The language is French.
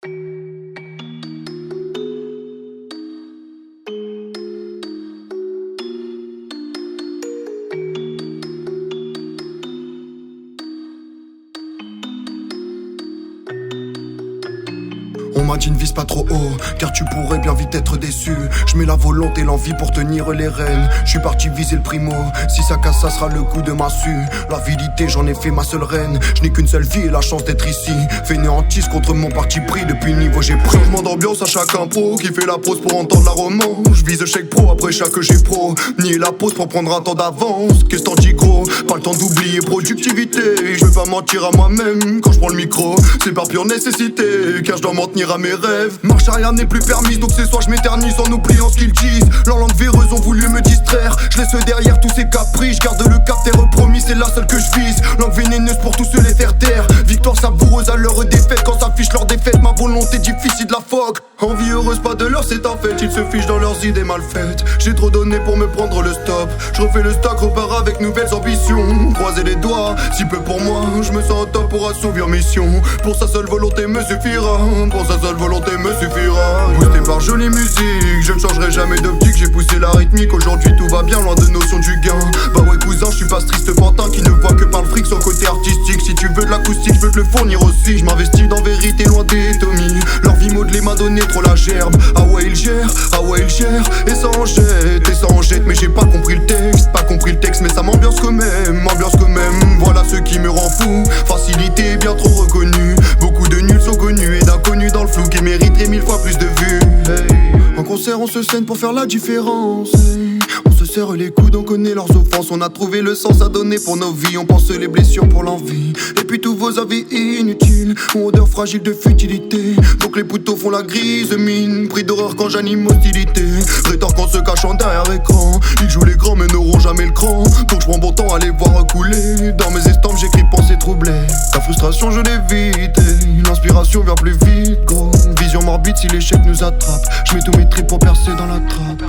On m'a dit ne vise pas trop haut, car tu pourrais bien vite être déçu. Je mets la volonté et l'envie pour tenir les rênes. Je suis parti viser le primo, si ça casse ça sera le coup de massue. L'avidité j'en ai fait ma seule reine. Je n'ai qu'une seule vie et la chance d'être ici. Fainéantise contre mon parti pris, depuis le niveau j'ai pris. Changement d'ambiance à chaque impro, qui fait la pause pour entendre la romance. Je vise chèque pro après chaque j'ai pro. Nier la pause pour prendre un temps d'avance. Qu'est-ce t'en dis gros, pas le temps d'oublier productivité. Je veux pas mentir à moi-même quand je prends le micro. C'est par pure nécessité, car je dois m'en tenir à mes rêves. Marche arrière n'est plus permise, donc c'est soit je m'éternise en oubliant ce qu'ils disent. Leurs langues véreuses ont voulu me distraire. Je laisse derrière tous ces caprices, je garde le cap, terre promis, c'est la seule que je vise. Langue vénéneuse pour tous se les faire taire. Victoire savoureuse à leur défaite, quand s'affiche leur défaite. Ma volonté difficile de la phoque. Envie heureuse, pas de leur, c'est un fait. Ils se fichent dans leurs idées mal faites. J'ai trop donné pour me prendre le stop. Je refais le stock, repars avec nouvelles ambitions. Croisez les doigts, si peu pour moi. Je me sens au top pour assouvir mission. Pour sa seule volonté me suffira. Pour sa seule volonté me suffira. Boosté par jolie musique, je ne changerai jamais d'optique. J'ai poussé la rythmique, aujourd'hui tout va bien, loin de notion du gain. Bah ouais cousin, je suis pas ce triste pantin qui ne voit que par le fric son côté artistique. Si tu veux de l'acoustique, je veux te le fournir aussi. Je m'investis dans vérité, loin des tomies. Leur vie modelée m'a donné trop la gerbe. Ah ouais il gère, et ça en jette, mais j'ai pas compris le texte, mais ça m'ambiance quand même, Voilà ce qui me rend fou, facilité bien trop reconnue. Beaucoup de nuls sont connus et d'inconnus dans le flou qui mériteraient 1000 fois plus de vues. En concert on se scène pour faire la différence. On se serre les coudes, on connaît leurs offenses. On a trouvé le sens à donner pour nos vies. On pense les blessures pour l'envie. Et puis tous vos avis inutiles ont odeur fragile de futilité. Donc les poteaux font la grise mine. Pris d'horreur quand j'anime hostilité. Rétorque en se cachant derrière écran. Ils jouent les grands mais n'auront jamais le cran. Donc je prends bon temps à les voir couler. Dans mes estampes j'écris pensées troublées. La frustration je l'évite. L'inspiration vient plus vite gros. Vision morbide si l'échec nous attrape. Je mets tous mes tripes pour percer dans la trappe.